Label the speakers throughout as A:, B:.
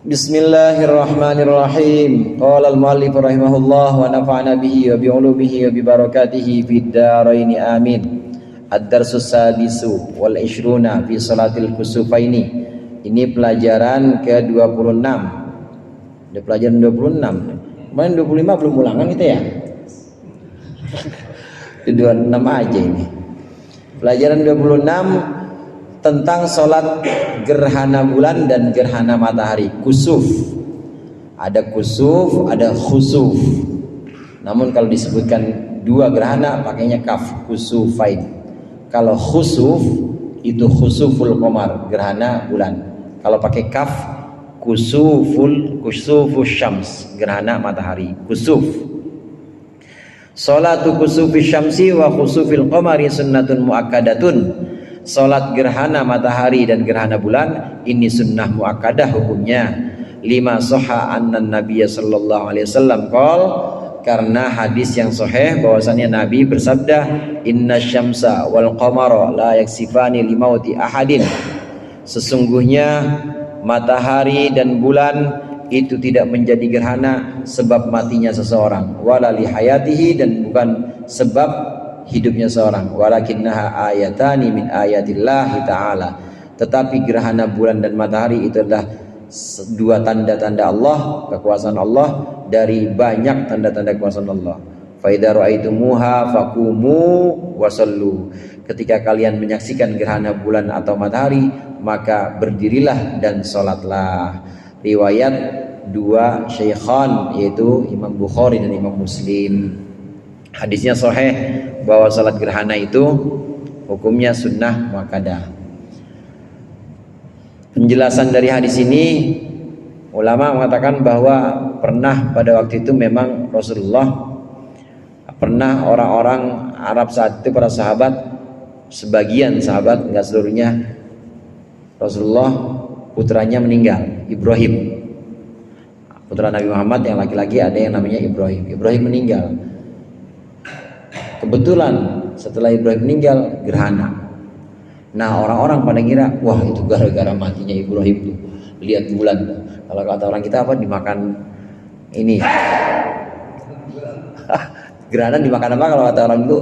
A: Bismillahirrahmanirrahim. Qala al-muallif rahimahullah wa nafa'ana bihi wa bi ulumihi wa bi barakatihi fid dharain amin. Ad-darsus sadisu wal ishruna fi salatil kusufaini. Ini pelajaran ke-26. Ada pelajaran 26. Kemarin 25 belum ulangan kita ya? 26 aja ini. Pelajaran 26 tentang sholat gerhana bulan dan gerhana matahari, kusuf. Ada kusuf, ada khusuf. Namun kalau disebutkan dua gerhana pakainya kaf, kusufain. Kalau khusuf itu khusuful qamar, gerhana bulan. Kalau pakai kaf, kusufus syams, gerhana matahari, kusuf. Sholatu kusufis syamsi wa khusufil qamari sunnatun muakkadatun. Salat gerhana matahari dan gerhana bulan ini sunnah muakkadah hukumnya. Lima soha annan nabiyya sallallahu alaihi wasallam qol, karena hadis yang sahih bahwasanya Nabi bersabda, inna syamsa wal qamara la yaksifani limauti ahadin. Sesungguhnya matahari dan bulan itu tidak menjadi gerhana sebab matinya seseorang, wala li hayatihi, dan bukan sebab hidupnya seorang, walakinnaha ayatani min ayatillahi ta'ala. Tetapi gerhana bulan dan matahari itu adalah dua tanda-tanda Allah, kekuasaan Allah, dari banyak tanda-tanda kekuasaan Allah. Fa idza ra'aitumuha faqumu wasallu. Ketika kalian menyaksikan gerhana bulan atau matahari, maka berdirilah dan salatlah. Riwayat dua syaikhan, yaitu Imam Bukhari dan Imam Muslim. Hadisnya sahih bahwa salat gerhana itu hukumnya sunnah muakkadah. Penjelasan dari hadis ini, ulama mengatakan bahwa pernah pada waktu itu memang Rasulullah, pernah orang-orang Arab saat itu, para sahabat, sebagian sahabat, enggak seluruhnya, Rasulullah putranya meninggal, Ibrahim. Putra Nabi Muhammad yang laki-laki ada yang namanya Ibrahim. Ibrahim meninggal. Kebetulan setelah Ibrahim meninggal gerhana. Nah, orang-orang pada kira, wah itu gara-gara matinya Ibrahim tuh. Lihat bulan. Kalau kata orang kita apa, dimakan ini. Gerhana dimakan apa kalau kata orang itu?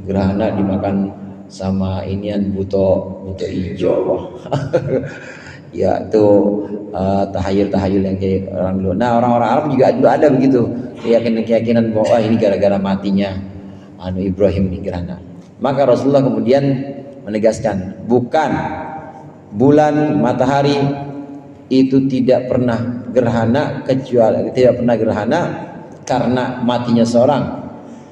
A: Gerhana dimakan sama inian buto hijau. Ya itu tahayul yang kayak orang dulu. Nah, orang-orang Arab juga dulu ada begitu, keyakinan bahwa ini gara-gara matinya Ibrahim di gerhana. Maka Rasulullah kemudian menegaskan, bukan, bulan matahari itu tidak pernah gerhana, kecuali tidak pernah gerhana karena matinya seorang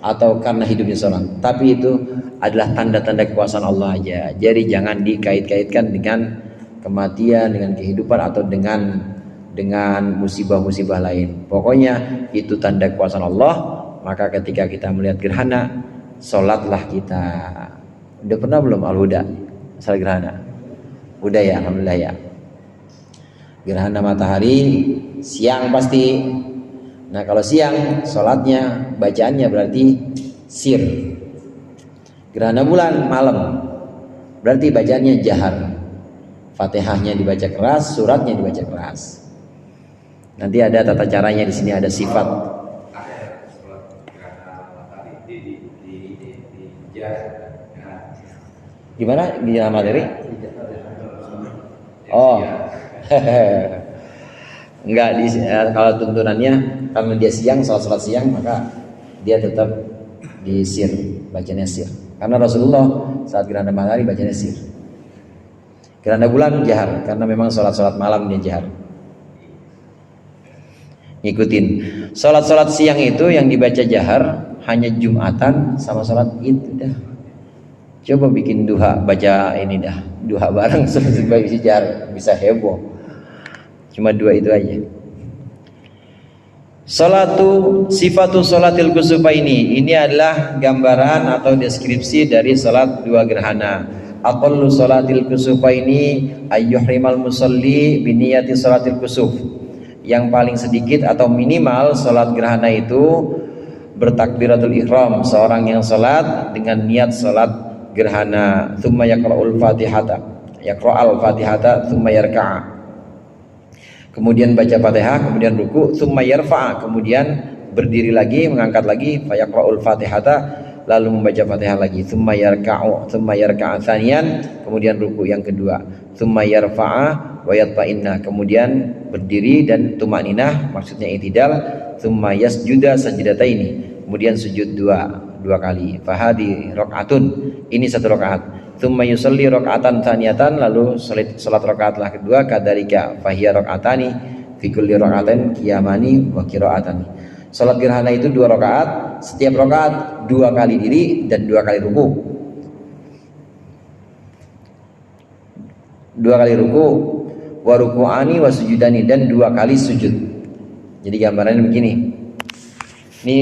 A: atau karena hidupnya seorang, tapi itu adalah tanda-tanda kekuasaan Allah aja. Jadi jangan dikait-kaitkan dengan kematian, dengan kehidupan, atau dengan musibah-musibah lain. Pokoknya itu tanda kekuasaan Allah. Maka ketika kita melihat gerhana, sholatlah kita. Udah pernah belum al-huda salat gerhana? Udah ya, alhamdulillah ya. Gerhana matahari siang pasti. Nah kalau siang, sholatnya, bacaannya berarti sir. Gerhana bulan malam, berarti bacaannya jahar. Fatihahnya dibaca keras, suratnya dibaca keras. Nanti ada tata caranya di sini, ada sifat. Gimana di dalam materi? Oh, enggak kalau tuntunannya karena dia siang, salat siang, maka dia tetap di sir, bacanya sir. Karena Rasulullah saat gerhana matahari bacanya sir. Gerhana bulan jahar, karena memang sholat malam dia jahar. Ngikutin. Sholat siang itu yang dibaca jahar hanya Jumatan sama sholat Id dah. Coba bikin duha, baca ini dah, duha bareng supaya bisa jahar, bisa heboh. Cuma dua itu aja. Sifatu sholatil kusufaini. Ini adalah gambaran atau deskripsi dari sholat dua gerhana. Aqallu sholatil kusufaini ayyuhrimal musalli biniyati sholatil kusuf. Yang paling sedikit atau minimal sholat gerhana itu bertakbiratul ihram, seorang yang sholat dengan niat sholat gerhana. Thumma yaqra'ul fatihata, yaqra'al fatihata thumma yarka'a. kemudian baca Fatihah, kemudian ruku, tsumma yarfa', kemudian berdiri lagi, mengangkat lagi, fayaqra'ul Fatihata, lalu membaca Fatihah lagi, tsumma yarka'a tsaniyan, kemudian ruku yang kedua, tsumma yarfa'a wa yatma'inna, kemudian berdiri dan tumakninah, maksudnya i'tidal, tsumma yasjuda sajdataini, kemudian sujud dua kali. Fahadi rakaatun, ini satu rakaat. Tsumma yusalli rakaatan tsaniyatan, lalu salat rakaatlah kedua, kadarika fahiya rakaatani fi kulli rakaatin qiyamani wa qiraatani. Salat gerhana itu 2 rakaat, setiap rakaat 2 kali diri dan 2 kali ruku. 2 kali ruku, wa ruku'ani wa sujudani, dan 2 kali sujud. Jadi gambarannya begini. Ini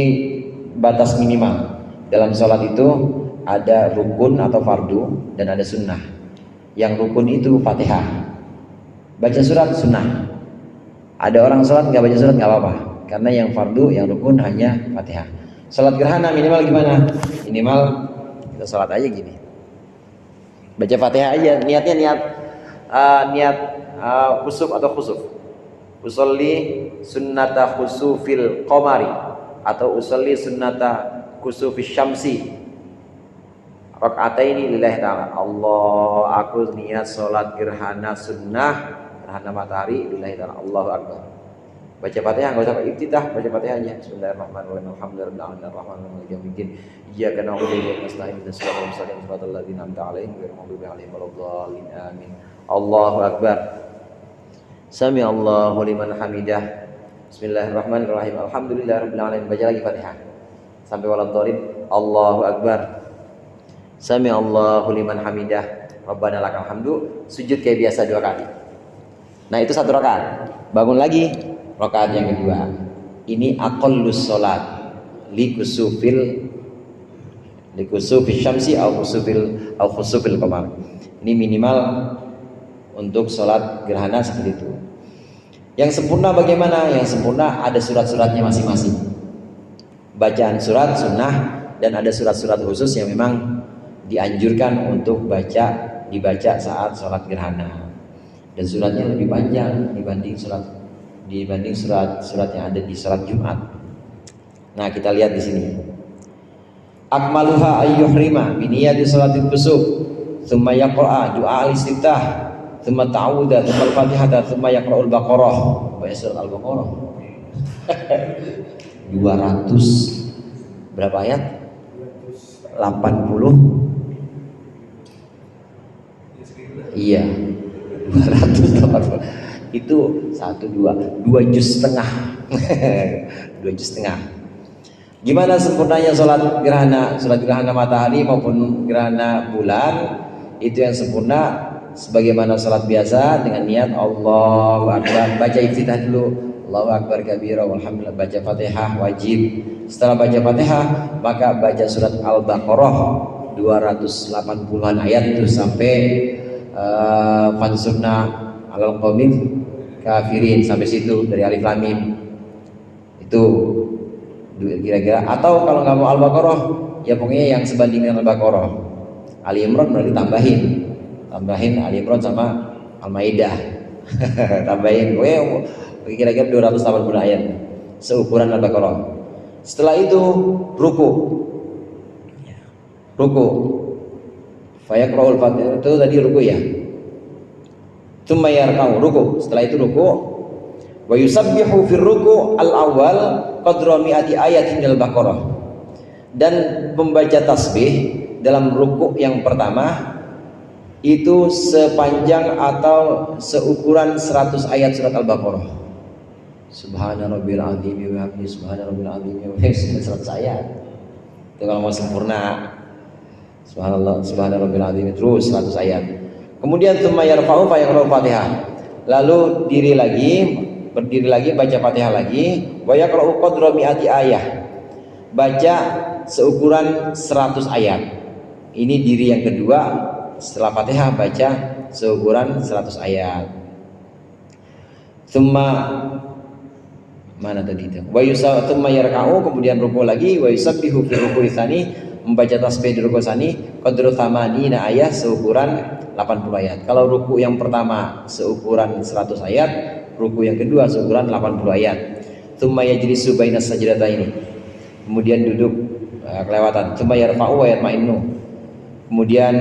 A: batas minimal. Dalam sholat itu ada rukun atau fardu dan ada sunnah. Yang rukun itu Fatihah. Baca surat sunnah. Ada orang sholat nggak baca surat nggak apa-apa, karena yang fardu, yang rukun hanya Fatihah. Sholat gerhana minimal gimana? Minimal kita sholat aja gini. Baca Fatihah aja. Niatnya niat khusuf atau khusuf. Usolli sunnata khusufil qamari, atau usolli sunnata khusufis syamsi raka'ataini lillahi ta'ala. Allah, aku niat sholat gerhana sunnah, gerhana matahari lillahi ta'ala. Allahu akbar. Baca Fatihah, enggak usah iftitah, baca Fatihah aja. Bismillahirrahmanirrahim. Alhamdulillahirabbil alamin, maliki yaumiddin. Iyyaka na'budu wa iyyaka nasta'in. Ihdinas siratal mustaqim, siratal ladzina an'amta 'alaihim ghairil maghdubi 'alaihim waladdallin. Amin. Allahu akbar. Sami Allahu liman hamidah. Bismillahirrahmanirrahim. Alhamdulillahirabbil alamin. Baca lagi Fatihah sampai waladdallin. Allahu akbar. Sami Allahu liman hamidah. Rabbana lakal hamdu. Sujud kayak biasa 2 kali. Nah, itu 1 rakaat. Bangun lagi, rakaat yang kedua. Ini aqallus salat likusufil syamsi au khusufil qamar. Ini minimal untuk salat gerhana seperti itu. Yang sempurna bagaimana? Yang sempurna ada surat-suratnya masing-masing. Bacaan surat sunnah, dan ada surat-surat khusus yang memang dianjurkan untuk dibaca saat sholat gerhana, dan suratnya lebih panjang dibanding surat yang ada di sholat Jumat. Nah, kita lihat di sini. Akmaluha ayyuhrima bi niyati sholatil kusuf, tsumma yaqra'a du'a al-istiftah, tsumma ta'awudha, tsumma al-fatihah, tsumma yaqra'ul baqarah. Baca surat al-baqarah. 200 berapa ayat? 80. Iya, 280. Itu 2 juz setengah. 2 juz setengah. Gimana sempurnanya sholat gerhana matahari maupun gerhana bulan? Itu yang sempurna sebagaimana sholat biasa dengan niat Allahu akbar. Baca iftitah dulu, Allahu akbar kabira walhamdulillah. Baca Fatihah wajib. Setelah baca Fatihah, maka baca surat Al-Baqarah 280-an ayat itu sampai fansurna alal qaumil kafirin, sampai situ dari alif lam mim. Itu kira-kira. Atau kalau nggak mau Al-Baqarah, ya pokoknya yang sebanding dengan Al-Baqarah. Ali Imran berarti tambahin Ali Imran sama Al-Maidah. Tambahin kira-kira 280 ayat seukuran Al-Baqarah. Setelah itu ruku. Fayaqra'ul Fatihah, itu tadi ruku ya. Tsumma yarka'u, ruku. Setelah itu ruku. Wa yusabbihu fir ruku al-awwal qadra mi'ati ayatin al-Baqarah. Dan membaca tasbih dalam ruku yang pertama itu sepanjang atau seukuran 100 ayat surat Al-Baqarah. Subhana rabbil azim wa bihamdihi, subhana rabbil azim wa bihamdihi, 100 ayat. Itu kalau mau sempurna. Subhanallah, subhana rabbil azim, terus 100 ayat. Kemudian tsumma yarfa'u fa yaqra'u Fatihah. Lalu berdiri lagi baca Fatihah lagi, wa yaqra'u qadra mi'ati ayah. Baca seukuran 100 ayat. Ini diri yang kedua setelah Fatihah, baca seukuran 100 ayat. Tsumma mana tadi itu? Wa tsumma yarka'u, kemudian ruku lagi, wa yusabbihu fi ruku'i tsani, membaca tasbih di ruku tsani qadru tsamanina ayat, seukuran 80 ayat. Kalau ruku yang pertama seukuran 100 ayat, ruku yang kedua seukuran 80 ayat. Tsumma yajlisu bainas sajdataini. Kemudian duduk kelewatan. Tsumma yarfa'u wa yatma'innu. Kemudian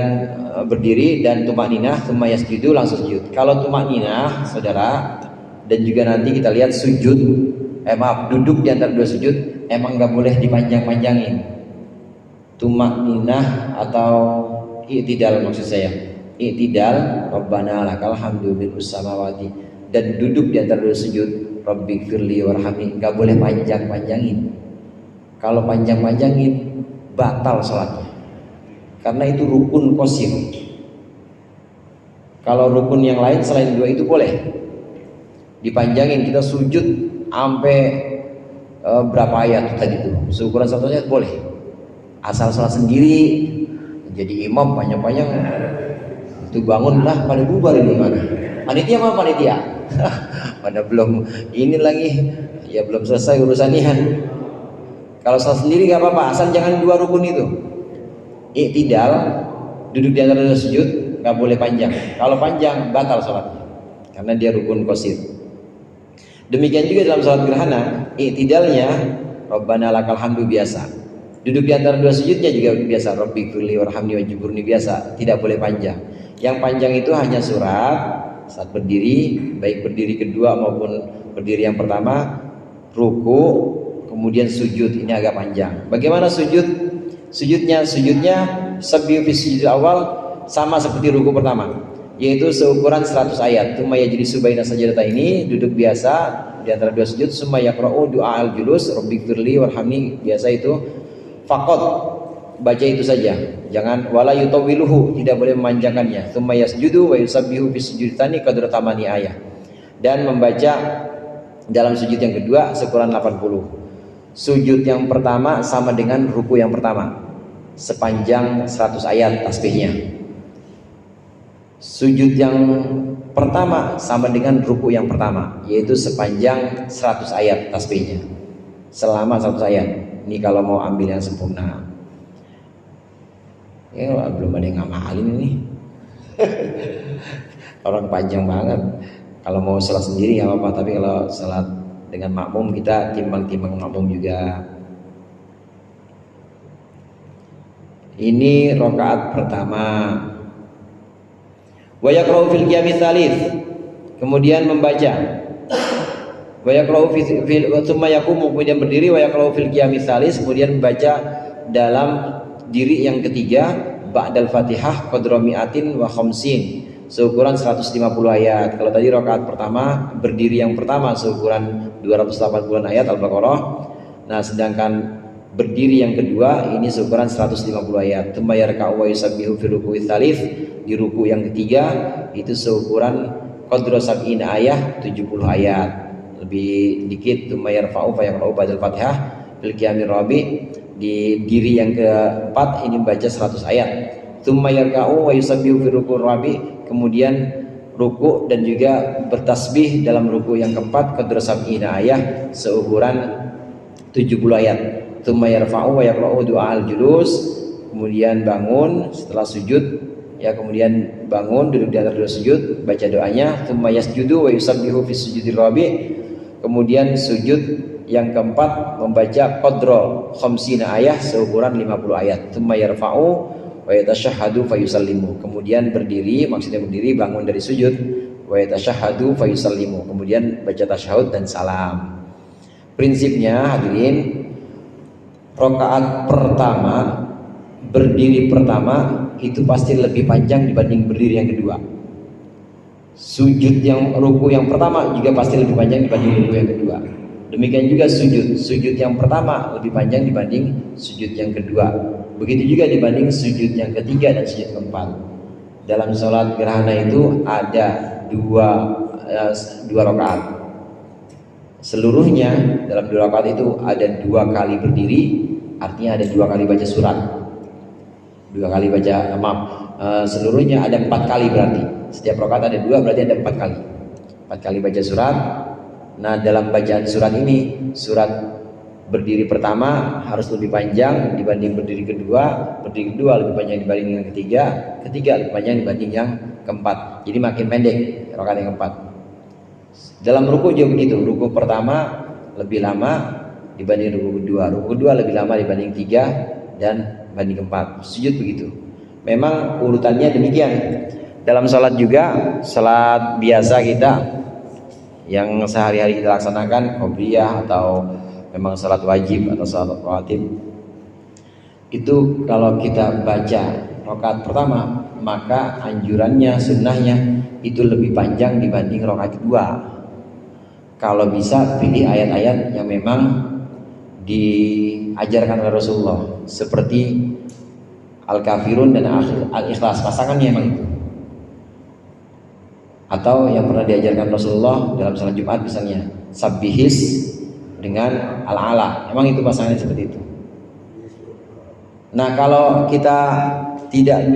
A: berdiri dan tumakninah, tsumma yasjudu, langsung sujud. Kalau tumakninah, saudara, dan juga nanti kita lihat sujud, duduk di antara dua sujud emang nggak boleh dipanjang-panjangin. Tumakninah atau i'tidal maksud saya. I'tidal, Rabbana lakal hamdu bil samawati, dan duduk di antara dua sujud, Rabbighfirli warhamni, nggak boleh panjang-panjangin. Kalau panjang-panjangin batal sholatnya. Karena itu rukun qasir. Kalau rukun yang lain selain dua itu boleh dipanjangin, kita sujud sampai berapa ayat tadi itu, seukuran satu ayat boleh. Asal sholat sendiri jadi imam panjang-panjang, itu bangunlah pada bubar ini mana. Panitia apa panitia? Pada belum ini lagi, ya belum selesai urusannya. Kalau sholat sendiri nggak apa-apa, asal jangan dua rukun itu. I'tidal, duduk di antara sujud, nggak boleh panjang. Kalau panjang batal sholatnya, karena dia rukun qasir. Demikian juga dalam sholat gerhana, i'tidalnya Rabbana lakal hamdu biasa. Duduk di antara dua sujudnya juga biasa, Rabbighfirli warhamni wajburni biasa, tidak boleh panjang. Yang panjang itu hanya surat saat berdiri, baik berdiri kedua maupun berdiri yang pertama, ruku, kemudian sujud, ini agak panjang. Bagaimana sujud? Sujudnya sabbihu fi sujud awal sama seperti ruku pertama, yaitu seukuran 100 ayat. Tsumma yajlisu baina sajdataini, duduk biasa di antara dua sujud. Tsumma yaqra'u du'a al-julus, Rabbighfirli warhamni, biasa itu faqat, baca itu saja. Jangan wala yutawwiluhu, tidak boleh memanjangkannya. Tsumma yasjudu wa yusabbihu fi sujudani qadra tamani ayat, dan membaca dalam sujud yang kedua seukuran 80. Sujud yang pertama sama dengan ruku yang pertama, sepanjang 100 ayat tasbihnya. Sujud yang pertama sama dengan ruku yang pertama, yaitu sepanjang 100 ayat tasbihnya, selama 100 ayat. Ini kalau mau ambil yang sempurna. Ya belum ada yang ngamalin ini. Orang panjang banget. Kalau mau salat sendiri nggak apa-apa, tapi kalau salat dengan makmum kita timbang-timbang makmum juga. Ini rakaat pertama. Wa yaqra'u fil qiyamits tsalits, kemudian membaca. Wa yaqra'u fil tsumma yaqumu, kemudian berdiri. Wa yaqra'u fil qiyamits tsalits, kemudian membaca dalam diri yang ketiga, ba'dal Fatihah qadra mi'atin wa khamsin, seukuran 150 ayat. Kalau tadi rakaat pertama berdiri yang pertama seukuran 280 ayat Al-Baqarah. Nah, sedangkan berdiri yang kedua ini seukuran 150 ayat. Tsumma yarka'u wa yusabbihu fi ruku'its tsalits, di ruku yang ketiga itu seukuran qadra sab'ina ayat, 70 ayat. Lebih dikit. Tsumma yarfa'u fa yaqra'u ba'dal Fatihah fil qiyamir rabi', di diri yang keempat ini baca 100 ayat. Tsumma yarka'u wa yusabbihu fi ruku'ir rabi', kemudian ruku dan juga bertasbih dalam ruku yang keempat qadra sab'ina ayat, seukuran 70 ayat. Tsumma yarfa'u wa yaqra'u du'a al-julus, kemudian bangun setelah sujud, ya kemudian bangun duduk di antara dua sujud, baca doanya. Tsumma yasjudu wa yusabbihu fi sujudil rabi', kemudian sujud yang keempat membaca qadra khamsina ayat, seukuran 50 ayat. Tsumma yarfa'u wa yatashahhadu fa yusallimu, kemudian berdiri, maksudnya berdiri bangun dari sujud, wa yatashahhadu fa yusallimu, kemudian baca tasyahud dan salam. Prinsipnya hadirin, rakaat pertama berdiri pertama itu pasti lebih panjang dibanding berdiri yang kedua. Sujud yang ruku yang pertama juga pasti lebih panjang dibanding ruku yang kedua. Demikian juga sujud yang pertama lebih panjang dibanding sujud yang kedua. Begitu juga dibanding sujud yang ketiga dan sujud keempat. Dalam sholat gerhana itu ada dua rakaat. Seluruhnya dalam 2 rakaat itu ada 2 kali berdiri, artinya ada 2 kali baca surat. 2 kali baca, seluruhnya ada 4 kali berarti. Setiap rakaat ada 2, berarti ada 4 kali. 4 kali baca surat. Nah, dalam bacaan surat ini, surat berdiri pertama harus lebih panjang dibanding berdiri kedua lebih panjang dibanding yang ketiga lebih panjang dibanding yang keempat. Jadi makin pendek rakaat yang keempat. Dalam ruku juga begitu. Ruku pertama lebih lama dibanding ruku kedua. Ruku kedua lebih lama dibanding tiga dan banding keempat. Sujud begitu. Memang urutannya demikian. Dalam salat juga, salat biasa kita yang sehari-hari kita laksanakan, qobliyah atau memang salat wajib atau salat rawatib, itu kalau kita baca rakaat pertama, maka anjurannya, sunnahnya itu lebih panjang dibanding rakaat kedua. Kalau bisa pilih ayat-ayat yang memang diajarkan oleh Rasulullah, seperti Al-Kafirun dan Al-Ikhlas, pasangannya memang itu. Atau yang pernah diajarkan Rasulullah dalam salat Jumat misalnya, Sabbihis dengan Al-Ala, memang itu pasangannya seperti itu. Nah, kalau kita tidak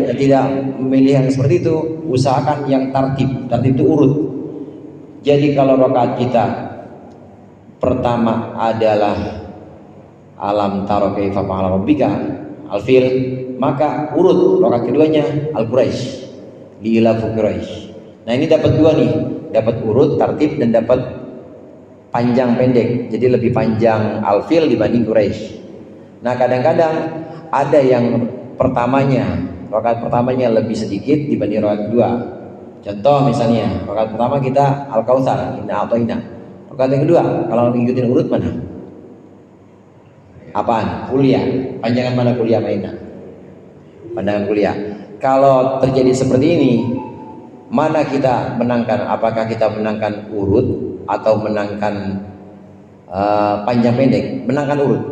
A: memilih yang seperti itu, usahakan yang tartib itu urut. Jadi kalau rakaat kita pertama adalah alam taro kaifa fa'ala rabbika al-fil, maka urut rakaat keduanya al-Quraisy, liilafu Quraisy. Nah, ini dapat dua nih, dapat urut tartib dan dapat panjang pendek. Jadi lebih panjang al-fil dibanding Quraisy. Nah, kadang-kadang ada yang rakaat pertamanya lebih sedikit dibanding rakaat kedua. Contoh misalnya, rakaat pertama kita Al-Kautsar, inna a'taina. Rakaat yang kedua, kalau ngikutin urut mana? Apaan? Kuliah. Panjangan mana kuliah mainnya? Pandangan kuliah. Kalau terjadi seperti ini, mana kita menangkan? Apakah kita menangkan urut atau menangkan panjang pendek? Menangkan urut,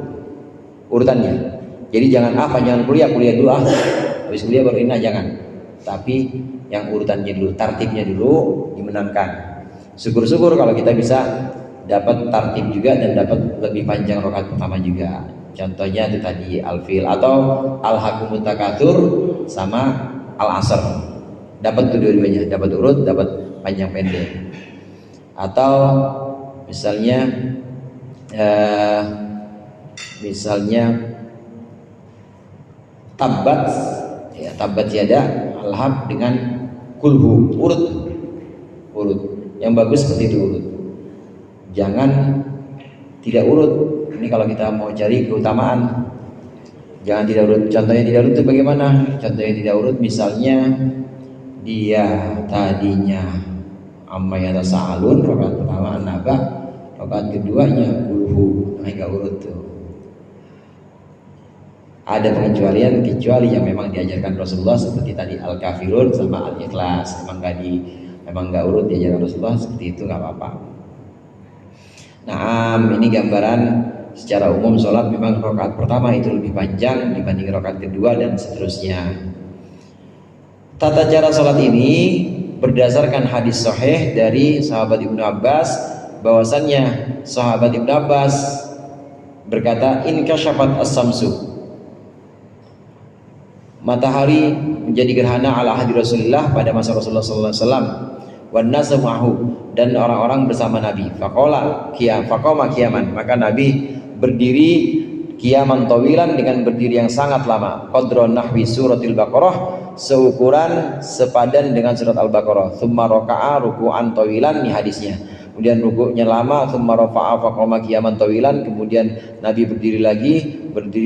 A: urutannya. Jadi jangan panjangan kuliah dulu habis kuliah baru inna, jangan. Tapi yang urutannya dulu, tartibnya dulu dimenangkan. Syukur-syukur kalau kita bisa dapat tartib juga dan dapat lebih panjang rakaat pertama juga. Contohnya itu tadi al-fil atau al-hakumut takatsur sama al-asr. Dapat tuh dua-duanya, dapat urut, dapat panjang pendek. Atau misalnya tabat yada al-hab dengan kulhu, urut. Yang bagus seperti itu urut. Jangan tidak urut. Ini kalau kita mau cari keutamaan, jangan tidak urut. Contohnya tidak urut itu bagaimana? Contohnya tidak urut misalnya dia tadinya amma yatasaalun, rakaat pertama an-naba, rakaat keduanya kulhu. Nah, enggak urut tuh. Ada pengecualian kecuali yang memang diajarkan Rasulullah seperti tadi Al-Kafirun sama Al-Ikhlas, memang nggak urut diajarkan Rasulullah seperti itu, nggak apa-apa. Nah, ini gambaran secara umum sholat memang rakaat pertama itu lebih panjang dibanding rakaat kedua dan seterusnya. Tata cara sholat ini berdasarkan hadis sahih dari sahabat Ibnu Abbas, bahwasannya sahabat Ibnu Abbas berkata, in kasyafat as-samsu, matahari menjadi gerhana ala ahdi Rasulullah pada masa Rasulullah sallallahu alaihi wasallam, wan nasu ma'hu, dan orang-orang bersama Nabi. Faqama qiyaman, maka Nabi berdiri qiyaman tawilan, dengan berdiri yang sangat lama, qadra nahwi suratil Baqarah, seukuran sepadan dengan surat Al-Baqarah. Tsumma raka'a ruku'an tawilan, ini hadisnya. Kemudian rukuknya lama, tsumma rafa'a faqama qiyaman tawilan, kemudian Nabi berdiri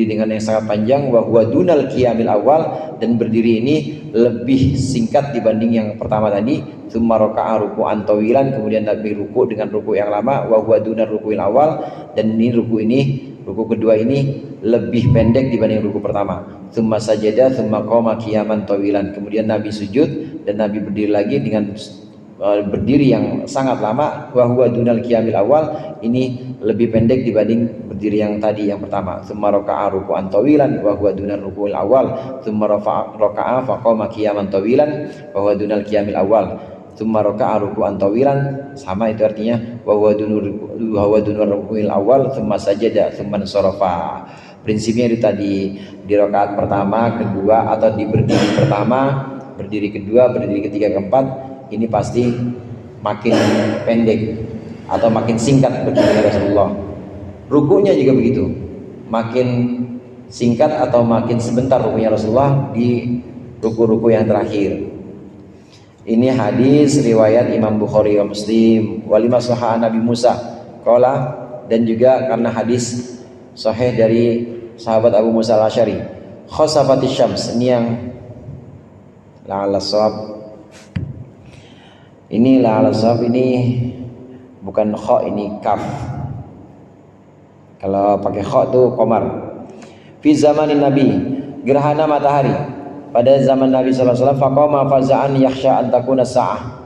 A: dengan yang sangat panjang, wa huwa dunal qiyamil awal, dan berdiri ini lebih singkat dibanding yang pertama tadi. Tsumma raka'a ruku'an tawilan, kemudian Nabi ruku dengan ruku yang lama, wa huwa dunal ruku'il awal, dan ruku kedua ini lebih pendek dibanding ruku pertama. Tsumma sajada tsumma qama qiyaman tawilan, kemudian Nabi sujud dan Nabi berdiri lagi dengan berdiri yang sangat lama, wa huwa dunal qiyamil awal, ini lebih pendek dibanding berdiri yang tadi yang pertama. Tsumma raka'a ruku'an tawilan wa huwa dunal ruku'il awal, tsumma raka'a faqama qiyaman tawilan wa huwa dunal qiyamil awal, tsumma raka'a ruku'an tawilan, sama itu artinya wa huwa dunal ruku'il awal, tsumma sajada tsumma sarafa. Prinsipnya itu tadi, di rakaat pertama, kedua, atau di berdiri pertama, berdiri kedua, berdiri ketiga, keempat, ini pasti makin pendek atau makin singkat berdiri Rasulullah. Rukunya juga begitu, makin singkat atau makin sebentar rukunya Rasulullah di ruku-ruku yang terakhir. Ini hadis riwayat Imam Bukhari wa Muslim. Walima sahih Nabi Musa qala, dan juga karena hadis sahih dari sahabat Abu Musa Al-Asy'ari. Khasafatis syams, ini yang la'ala shawab. Ini la'ala shawab, ini bukan kha, ini kaf. Kalau pakai kha itu qamar. Fi zamanin Nabi, gerhana matahari pada zaman Nabi sallallahu alaihi wasallam. Faqama faza'an yakhsha an takuna sa'ah,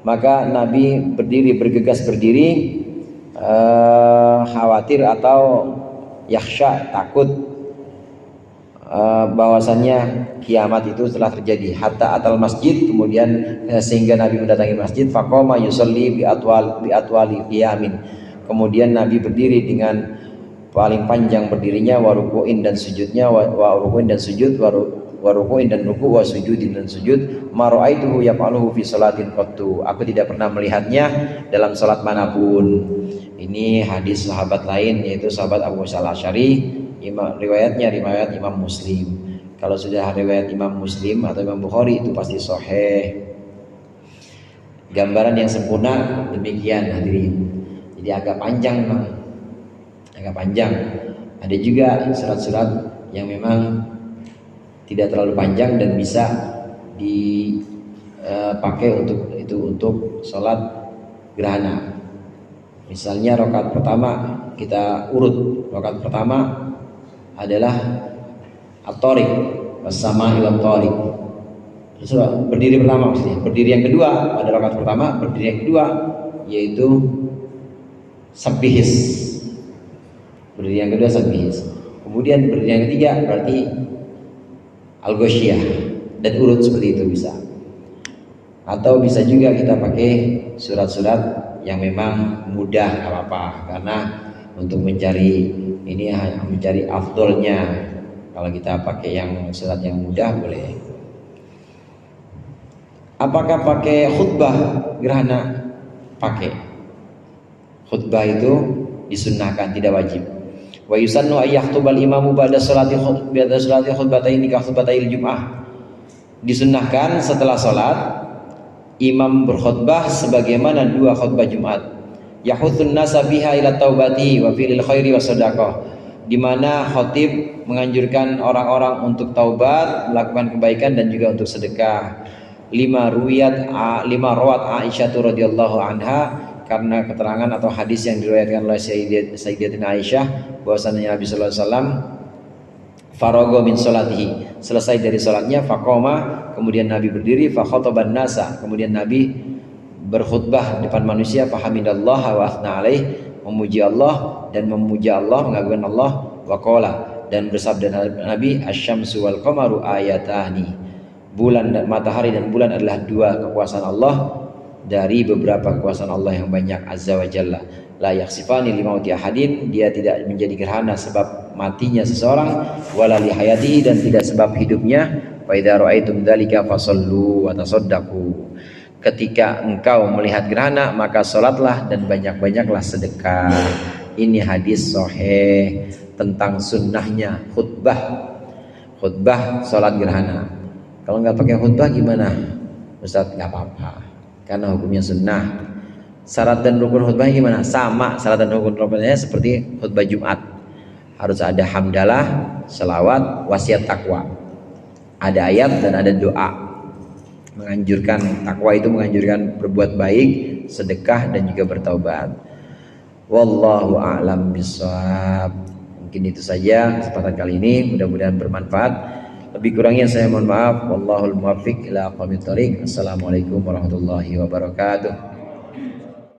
A: maka Nabi berdiri, bergegas berdiri, khawatir atau yakhsha, takut bahwasannya kiamat itu telah terjadi. Hatta atal masjid, kemudian sehingga Nabi mendatangi masjid. Faqama yusalli bi atwali qiyamin, kemudian Nabi berdiri dengan paling panjang berdirinya, wa ruku'in dan sujudnya, wa ruku'in dan sujud, wa ruku'in dan ruku', wa sujudin dan sujud. Ma ra'aituhu yaf'aluhu fi salatin qattu, aku tidak pernah melihatnya dalam salat manapun. Ini hadis sahabat lain, yaitu sahabat Abu Musa Al-Asy'ari. Riwayatnya riwayat Imam Muslim. Kalau sudah riwayat Imam Muslim atau Imam Bukhari itu pasti sahih. Gambaran yang sempurna demikian hadirin. Jadi agak panjang memang, agak panjang. Ada juga surat-surat yang memang tidak terlalu panjang dan bisa dipakai untuk sholat gerhana. Misalnya rakaat pertama kita urut. Rakaat pertama adalah at-tariq, was-sama'i wat-tariq. Terus berdiri pertama maksudnya. Berdiri yang kedua pada rakaat pertama, berdiri yang kedua yaitu sabbihis. Berdiri yang kedua sabbihis. Kemudian berdiri yang ketiga berarti al-ghasyiyah, dan urut seperti itu bisa. Atau bisa juga kita pakai surat-surat yang memang mudah, nggak apa-apa, karena untuk mencari ini hanya mencari afdolnya. Kalau kita pakai yang surat yang mudah boleh. Apakah pakai khutbah gerhana? Pakai. Khutbah itu disunnahkan, tidak wajib. Wa yusannu ay yakhtubal imamu ba'da salati khutbataini ka khutbatail jum'ah. Disunnahkan setelah salat imam berkhutbah sebagaimana dua khutbah Jumat. Yahuthun nasa biha ila taubati wa fi'lil khairi wa sadaqah, di mana khatib menganjurkan orang-orang untuk taubat, melakukan kebaikan dan juga untuk sedekah. Lima rawat Aisyah radhiyallahu anha, karena keterangan atau hadis yang diriwayatkan oleh Sayyidatina Aisyah bahwasanya Nabi sallallahu alaihi wasallam farago min salatihi, selesai dari salatnya, faqoma, kemudian Nabi berdiri, fa khataban nasa, kemudian Nabi berkhutbah depan manusia, fahamidallah wa athna alaih, memuji Allah dan memuja Allah, mengagungkan Allah, wa qala, dan bersabda Nabi, asyamsu wal qamaru ayatani, bulan dan matahari dan bulan adalah dua kekuasaan Allah dari beberapa kekuasaan Allah yang banyak azza wa jalla. La yaksifani limauti ahadin, dia tidak menjadi gerhana sebab matinya seseorang, wala li hayatihi, dan tidak sebab hidupnya. Fa idza ra'aitum dzalika fasallu wa tasaddaqu, ketika engkau melihat gerhana maka salatlah dan banyak-banyaklah sedekah. Ini hadis sahih tentang sunnahnya khutbah salat gerhana. Kalau nggak pakai khutbah gimana Ustaz? Nggak apa-apa, karena hukumnya sunnah. Syarat dan rukun khutbah gimana? Sama, syarat dan rukun khutbahnya seperti khutbah Jumat. Harus ada hamdalah, selawat, wasiat takwa. Ada ayat dan ada doa. Menganjurkan takwa itu menganjurkan berbuat baik, sedekah dan juga bertaubat. Wallahu a'lam bishawab. Mungkin itu saja kesempatan kali ini, mudah-mudahan bermanfaat. Lebih kurangnya saya mohon maaf. Wallahul muwaffiq ila aqwamit thoriq. Assalamualaikum warahmatullahi wabarakatuh.